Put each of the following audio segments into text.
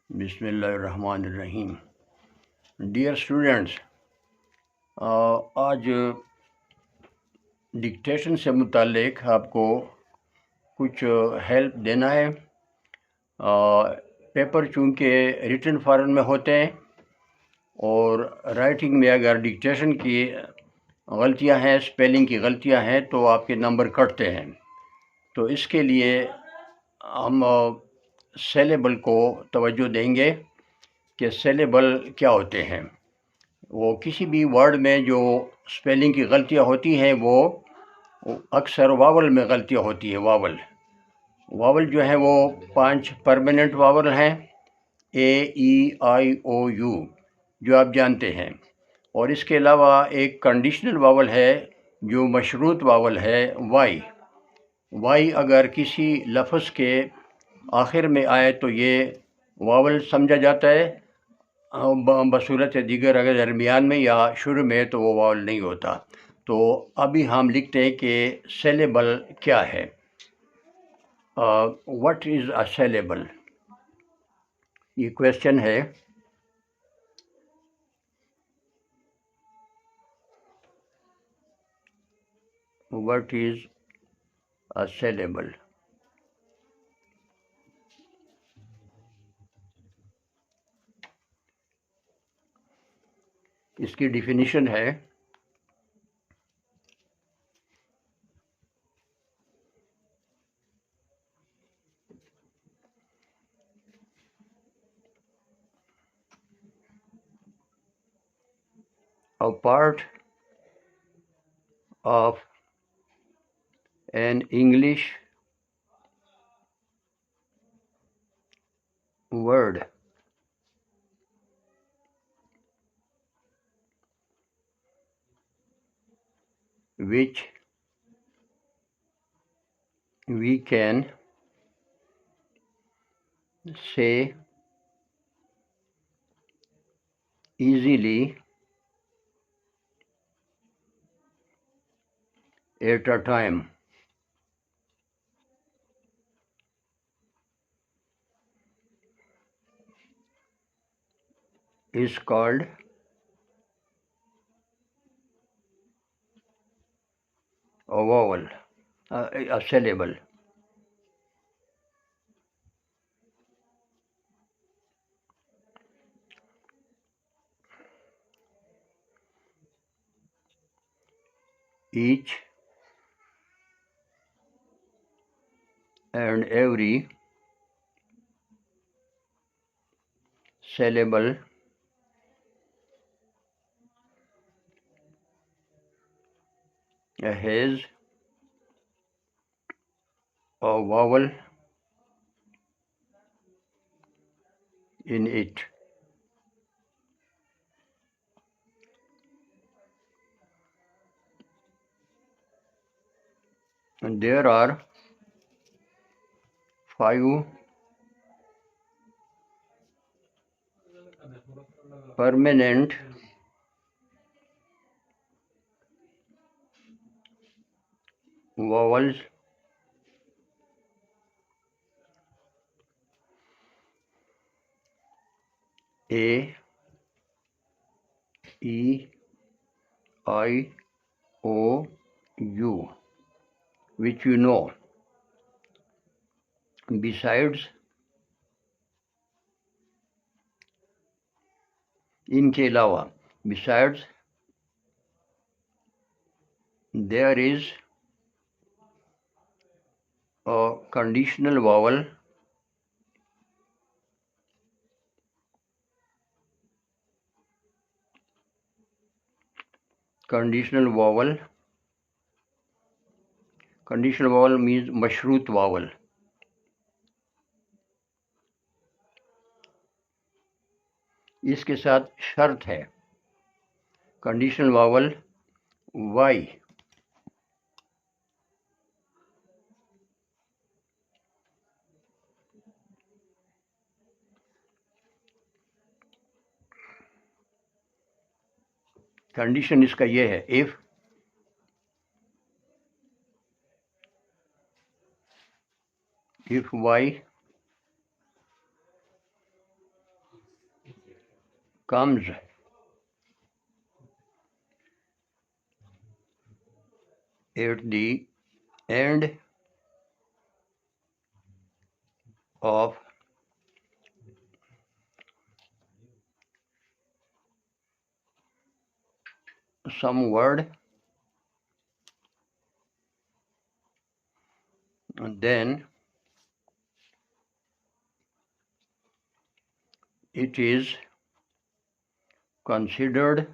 बिस्मिल्लाहिर्रहमानिर्रहीम। Dear students, आज dictation से मुतालिक आपको कुछ हेल्प देना है। पेपर चूँकि रिटन फॉर्म में होते हैं और राइटिंग में अगर डिक्टेशन की गलतियां हैं, स्पेलिंग की गलतियां हैं तो आपके नंबर कटते हैं। तो इसके लिए हम सेलेबल को तवज्जो देंगे कि सेलेबल क्या होते हैं। वो किसी भी वर्ड में जो स्पेलिंग की गलतियां होती हैं वो अक्सर वावल में गलतियां होती है। वावल जो है वो 5 परमानेंट वावल हैं, A, E, I, O, U, जो आप जानते हैं। और इसके अलावा एक कंडीशनल वावल है जो मशरूत वावल है, वाई अगर किसी लफ्ज़ के आखिर में आए तो ये वावल समझा जाता है, बसूरत दीगर अगर दरमियान में या शुरू में तो वो वावल नहीं होता। तो अभी हम लिखते हैं कि सेलेबल क्या है। व्हाट इज़ अ सेलेबल, ये क्वेश्चन है। What is a saleable? इसकी डिफिनीशन है a part of an English word which we can say easily at a time. Is called a vowel, a syllable. Each and every syllable has a vowel in it. And there are 5 permanent vowels A, E, I, O, U, which you know. Besides, इनके अलावा, besides, there is a conditional vowel conditional vowel means मशरूत vowel. इसके साथ शर्त है, conditional vowel Y condition इसका ये है, if y comes at the end of some word, then it is considered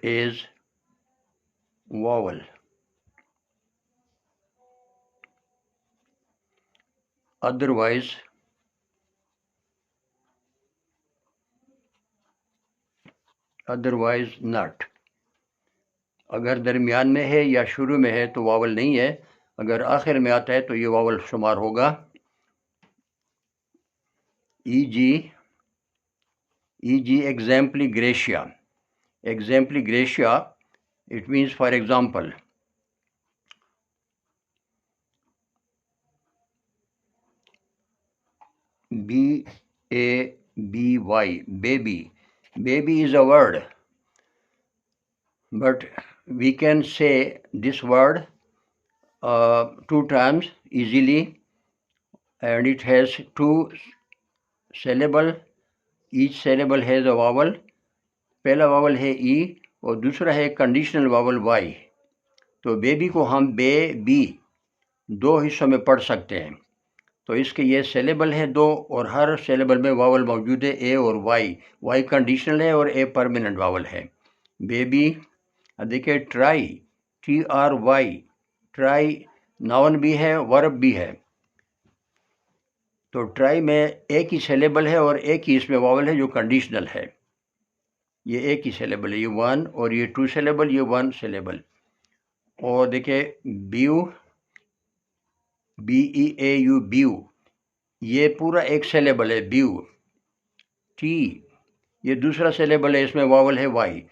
as vowel. Otherwise not. अगर दरमियान में है या शुरू में है तो वावल नहीं है, अगर आखिर में आता है तो ये वावल शुमार होगा। e.g. exempli gratia, it means for example, B-A-B-Y, baby is a word, but we can say this word 2 times easily, and it has 2 syllables. Each syllable has a vowel. पहला वावल है ई और दूसरा है conditional vowel Y. तो baby को हम B 2 हिस्सों में पढ़ सकते हैं। तो इसके ये सिलेबल है 2 और हर सिलेबल में वावल मौजूद है ए और वाई कंडीशनल है और ए परमानेंट वावल है। बेबी, देखिए ट्राई, TRY, ट्राई नाउन भी है वर्ब भी है। तो ट्राई में एक ही सिलेबल है और एक ही इसमें वावल है जो कंडीशनल है। ये एक ही सिलेबल है, ये 1 और ये 2 सिलेबल, ये 1 सिलेबल। और देखिए ब्यू, BEAU, ब्यू, ये पूरा एक सिलेबल है ब्यू। टी, ये दूसरा सिलेबल है, इसमें वावल है वाई।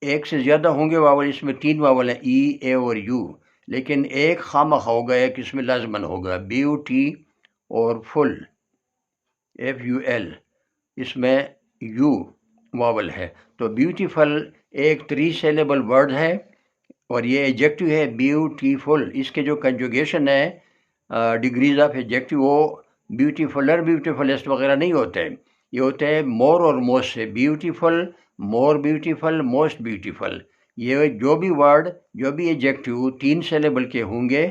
एक से ज़्यादा होंगे वावल, इसमें 3 वावल हैं ई, ए और यू, लेकिन एक खामखा होगा, एक इसमें लाजमन होगा। ब्यूटी और फुल, FUL, इसमें यू वावल है। तो ब्यूटीफुल एक 3 सिलेबल वर्ड है और ये एडजेक्टिव है ब्यूटीफुल। इसके जो कंजुगेशन है डिग्रीज ऑफ एडजेक्टिव, वो ब्यूटीफुलर, ब्यूटीफुलेस्ट वगैरह नहीं होते हैं, ये होते हैं मोर और मोस्ट से। Beautiful, more beautiful, most beautiful. ये जो भी वर्ड, जो भी एडजेक्टिव 3 सिलेबल के होंगे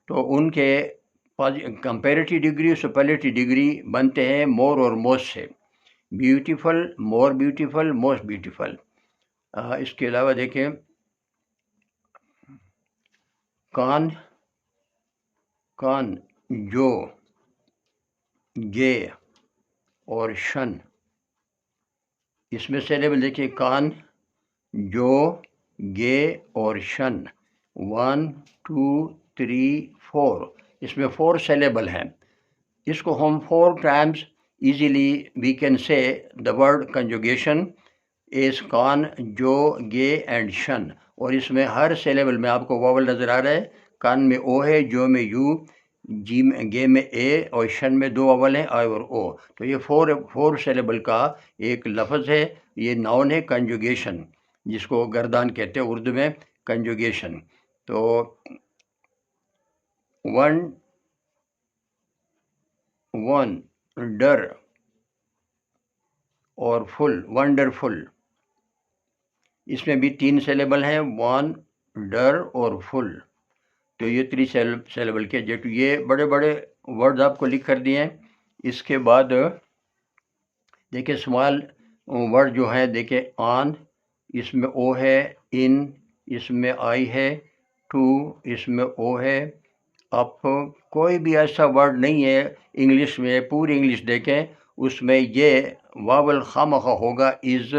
तो उनके कंपैरेटिव डिग्री, सुपरलेटिव डिग्री बनते हैं मोर और मोस्ट से। Beautiful, more beautiful, most beautiful. इसके अलावा देखें कान, जो, गे और शन, इसमें सिलेबल देखिए कान, जो, गे और शन, 1 2 3 4, इसमें 4 सिलेबल हैं। इसको हम 4 times easily we can say the word conjugation is कान, जो, गे एंड शन। और इसमें हर सिलेबल में आपको वावल नज़र आ रहा है। कान में ओ है, जो में यू, जी में, गे में ए और शन में 2 वावल हैं, आई और ओ। तो ये 4 सिलेबल का एक लफ्ज़ है। ये नाउन है कंजुगेशन, जिसको गर्दान कहते हैं उर्दू में, कंजुगेशन। तो वंडर और फुल, वंडरफुल, इसमें भी 3 सिलेबल हैं, वन, डर और फुल। तो ये 3 सिलेबल के एडजेक्टिव, ये बड़े बड़े वर्ड्स आपको लिख कर दिए हैं। इसके बाद देखिए स्मॉल वर्ड जो है, देखिए ऑन, इसमें ओ है, इन, इसमें आई है, टू, इसमें ओ है, अप। कोई भी ऐसा वर्ड नहीं है इंग्लिश में, पूरी इंग्लिश देखें उसमें ये वावल खामखा होगा। इज़,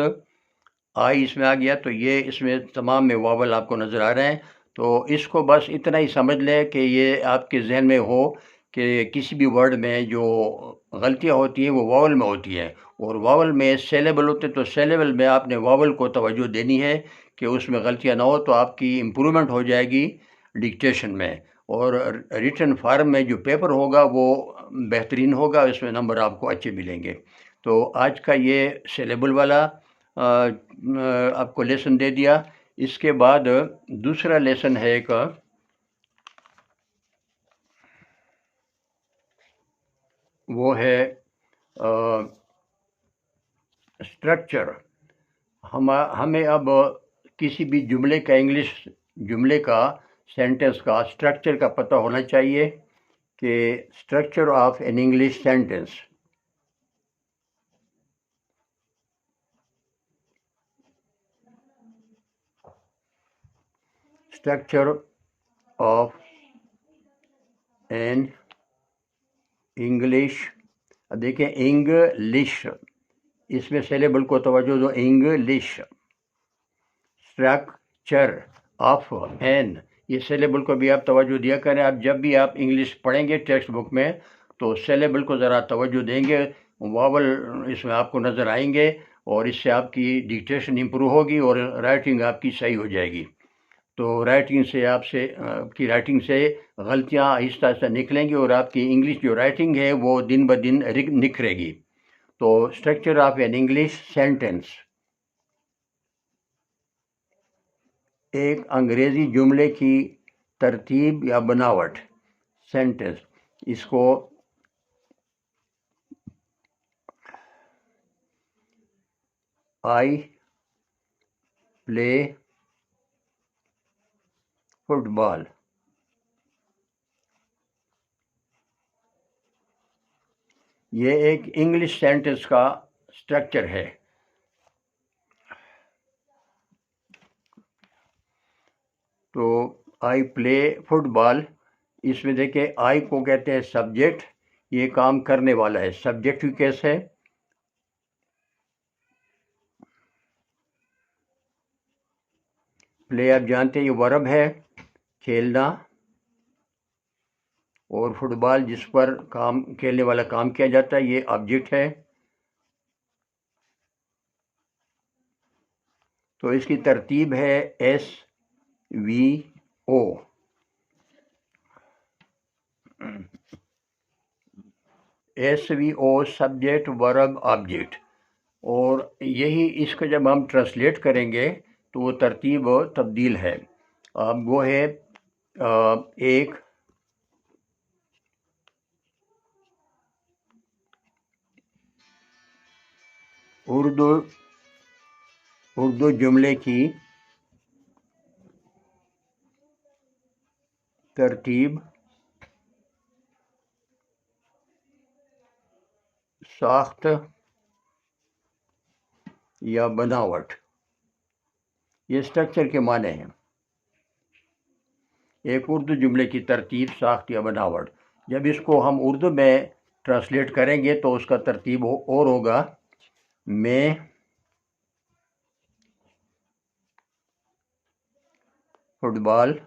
आई इसमें आ गया, तो ये इसमें तमाम में वावल आपको नज़र आ रहे हैं। तो इसको बस इतना ही समझ लें कि ये आपके जहन में हो कि किसी भी वर्ड में जो गलतियाँ होती हैं वो वावल में होती हैं, और वावल में सिलेबल होते हैं। तो सिलेबल में आपने वावल को तवज्जो देनी है कि उसमें गलतियाँ ना हो, तो आपकी इम्प्रूवमेंट हो जाएगी डिक्टेशन में, और रिटन फार्म में जो पेपर होगा वो बेहतरीन होगा, इसमें नंबर आपको अच्छे मिलेंगे। तो आज का ये सिलेबल वाला आपको लेसन दे दिया। इसके बाद दूसरा लेसन है एक, वो है स्ट्रक्चर। हमें अब किसी भी जुमले का, इंग्लिश जुमले का, सेंटेंस का स्ट्रक्चर का पता होना चाहिए कि structure of an English sentence. Structure of an English, देखें इंग्लिश, इसमें सिलेबल को तवज्जो दो, इंग्लिश। स्ट्रक्चर ऑफ एन, ये सिलेबल को भी आप तवज्जो दिया करें। आप जब भी आप इंग्लिश पढ़ेंगे टेक्स्ट बुक में तो सिलेबल को ज़रा तवज्जो देंगे, वावल इसमें आपको नज़र आएंगे, और इससे आपकी डिक्टेशन इम्प्रूव होगी और राइटिंग आपकी सही हो जाएगी। तो राइटिंग से आपकी राइटिंग से गलतियाँ आहिस्ता आहिस्ता निकलेंगी और आपकी इंग्लिश जो राइटिंग है वो दिन ब दिन निखरेगी। तो structure of an English sentence, एक अंग्रेज़ी जुमले की तरतीब या बनावट, सेंटेंस। इसको आई प्ले फुटबॉल, ये एक इंग्लिश सेंटेंस का स्ट्रक्चर है। तो आई प्ले फुटबॉल, इसमें देखें आई को कहते हैं सब्जेक्ट, ये काम करने वाला है, सब्जेक्टिव केस है। प्ले आप जानते हैं ये वर्ब है, खेलना, और फुटबॉल जिस पर काम, खेलने वाला काम किया जाता है, ये ऑब्जेक्ट है। तो इसकी तरतीब है SVO, SVO, subject verb object. और यही इसका जब हम ट्रांसलेट करेंगे तो वो तरतीब तब्दील है। अब वो है एक उर्दू जुमले की तरतीब, साख्त या बनावट, ये स्ट्रक्चर के माने हैं। एक उर्दू जुमले की तरतीब, साख्त या बनावट। जब इसको हम उर्दू में ट्रांसलेट करेंगे तो उसका तरतीब और होगा, मैं फुटबॉल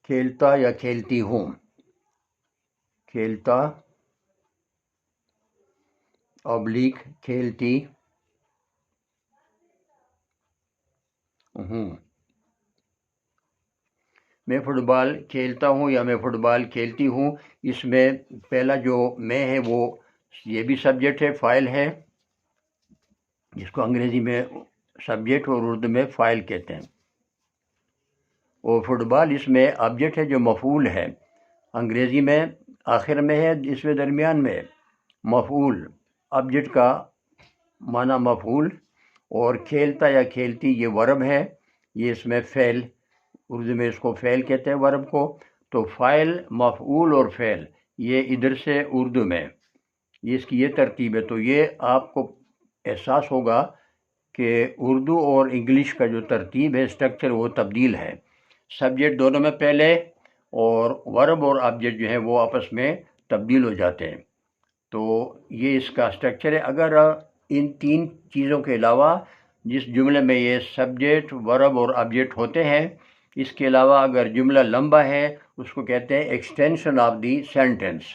खेलता या खेलती हूँ, खेलता ऑब्लिक खेलती हूँ। मैं फुटबॉल खेलता हूँ या मैं फुटबॉल खेलती हूँ, इसमें पहला जो मैं है वो ये भी सब्जेक्ट है, फ़ाइल है, जिसको अंग्रेज़ी में सब्जेक्ट और उर्दू में फ़ाइल कहते हैं। और फुटबॉल इसमें ऑब्जेक्ट है जो मफ़ूल है, अंग्रेज़ी में आखिर में है, इसमें दरमियान में मफ़ूल, ऑब्जेक्ट का माना मफ़ूल। और खेलता या खेलती ये वर्ब है, ये इसमें फ़ेल, उर्दू में इसको फ़ेल कहते हैं वर्ब को। तो फ़ाइल, मफ़ऊल और फ़ेल, ये इधर से उर्दू में ये इसकी ये तरतीब है। तो ये आपको एहसास होगा कि उर्दू और इंग्लिश का जो तरतीब है, स्ट्रक्चर, वो तब्दील है। सब्जेक्ट दोनों में पहले, और वर्ब और ऑब्जेक्ट जो है वो आपस में तब्दील हो जाते हैं। तो ये इसका स्ट्रक्चर है। अगर इन तीन चीज़ों के अलावा जिस जुमले में ये सब्जेक्ट, वर्ब और ऑब्जेक्ट होते हैं, इसके अलावा अगर जुमला लंबा है उसको कहते हैं extension of the sentence.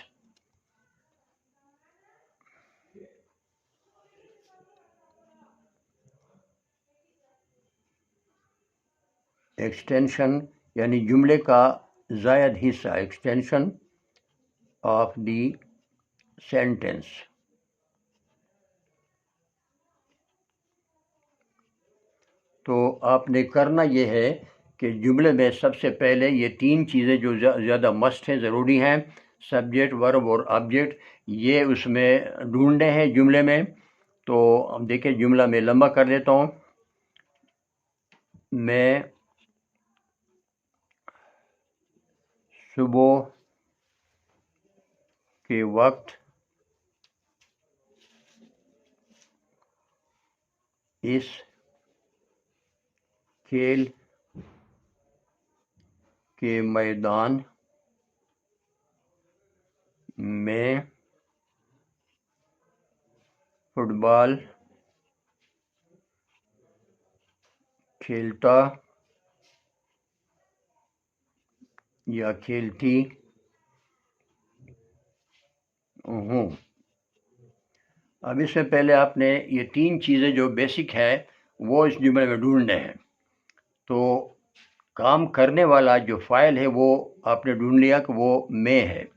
Extension यानी जुमले का ज़ायद हिस्सा, एक्सटेंशन ऑफ द सेंटेंस। तो आपने करना ये है कि जुमले में सबसे पहले ये तीन चीज़ें जो ज़्यादा मस्ट हैं, ज़रूरी हैं, सब्जेक्ट, वर्ब और ऑब्जेक्ट, ये उसमें ढूंढने हैं जुमले में। तो अब देखिए, जुमला मैं लंबा कर देता हूँ। मैं सुबह के वक्त इस खेल के मैदान में फुटबॉल खेलता या खेलती हूँ। अब इससे पहले आपने ये तीन चीज़ें जो बेसिक है वो इस जुमले में ढूंढने हैं। तो काम करने वाला जो फ़ाइल है वो आपने ढूंढ लिया कि वो मैं है,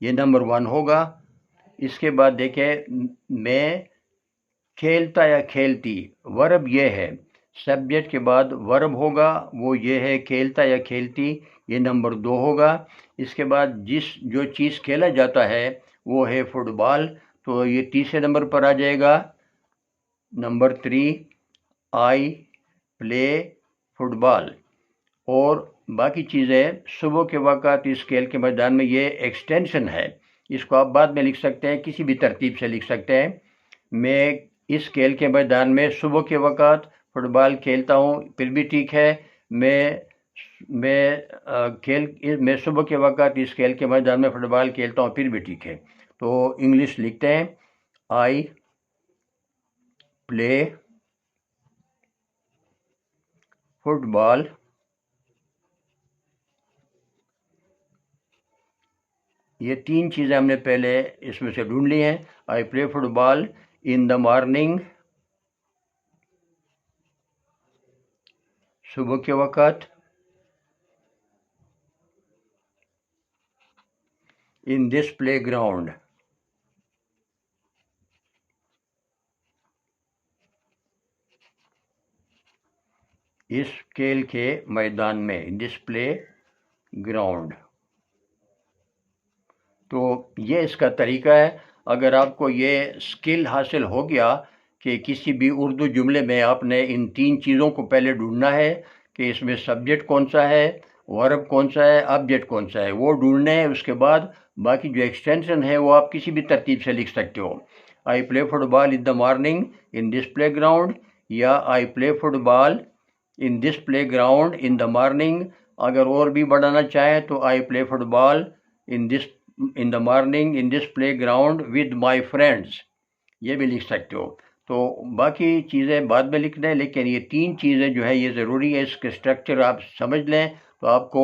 ये नंबर 1 होगा। इसके बाद देखें, मैं खेलता या खेलती, वर्ब ये है, सब्जेक्ट के बाद वर्ब होगा, वो ये है खेलता या खेलती, ये नंबर 2 होगा। इसके बाद जो चीज़ खेला जाता है वो है फुटबॉल, तो ये तीसरे नंबर पर आ जाएगा। नंबर 3, आई प्ले फुटबॉल। और बाकी चीज़ें सुबह के वक़्त इस खेल के मैदान में, ये एक्सटेंशन है, इसको आप बाद में लिख सकते हैं, किसी भी तरतीब से लिख सकते हैं। मैं इस खेल के मैदान में सुबह के वक़्त फुटबॉल खेलता हूँ, फिर भी ठीक है। मैं सुबह के वक़्त इस खेल के मैदान में फुटबॉल खेलता हूँ, फिर भी ठीक है। तो इंग्लिश लिखते हैं, आई प्ले फुटबॉल ये तीन चीज़ें हमने पहले इसमें से ढूंढ ली हैं। आई play football in the morning, सुबह के वक़्त, इन दिस प्ले ग्राउंड, इस खेल के मैदान में, इन दिस प्ले ग्राउंड। तो ये इसका तरीका है। अगर आपको ये स्किल हासिल हो गया कि किसी भी उर्दू जुमले में आपने इन तीन चीज़ों को पहले ढूंढना है कि इसमें सब्जेक्ट कौन सा है, वर्ब कौन सा है, ऑब्जेक्ट कौन सा है, वो ढूंढने हैं। उसके बाद बाकी जो एक्सटेंशन है वो आप किसी भी तरतीब से लिख सकते हो। I play football in the morning in this playground, या I play football in this playground in the morning. अगर और भी बढ़ाना चाहें तो I play football in the morning in this playground with my friends, ये भी लिख सकते हो। तो बाकी चीज़ें बाद में लिखना है, लेकिन ये तीन चीज़ें जो है ये ज़रूरी है। इसके स्ट्रक्चर आप समझ लें तो आपको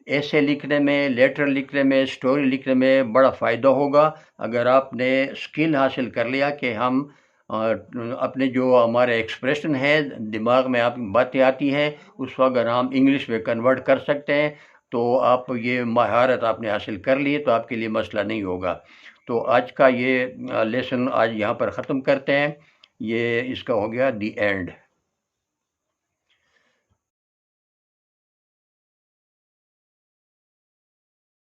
ऐसे लिखने में, लेटर लिखने में, स्टोरी लिखने में बड़ा फ़ायदा होगा। अगर आपने स्किल हासिल कर लिया कि हम अपने जो हमारे एक्सप्रेशन है, दिमाग में आप बातें आती हैं, उस वक्त अगर हम इंग्लिश में कन्वर्ट कर सकते हैं तो आप ये महारत आपने हासिल कर ली, तो आपके लिए मसला नहीं होगा। तो आज का ये लेसन आज यहाँ पर ख़त्म करते हैं। ये इसका हो गया दी एंड।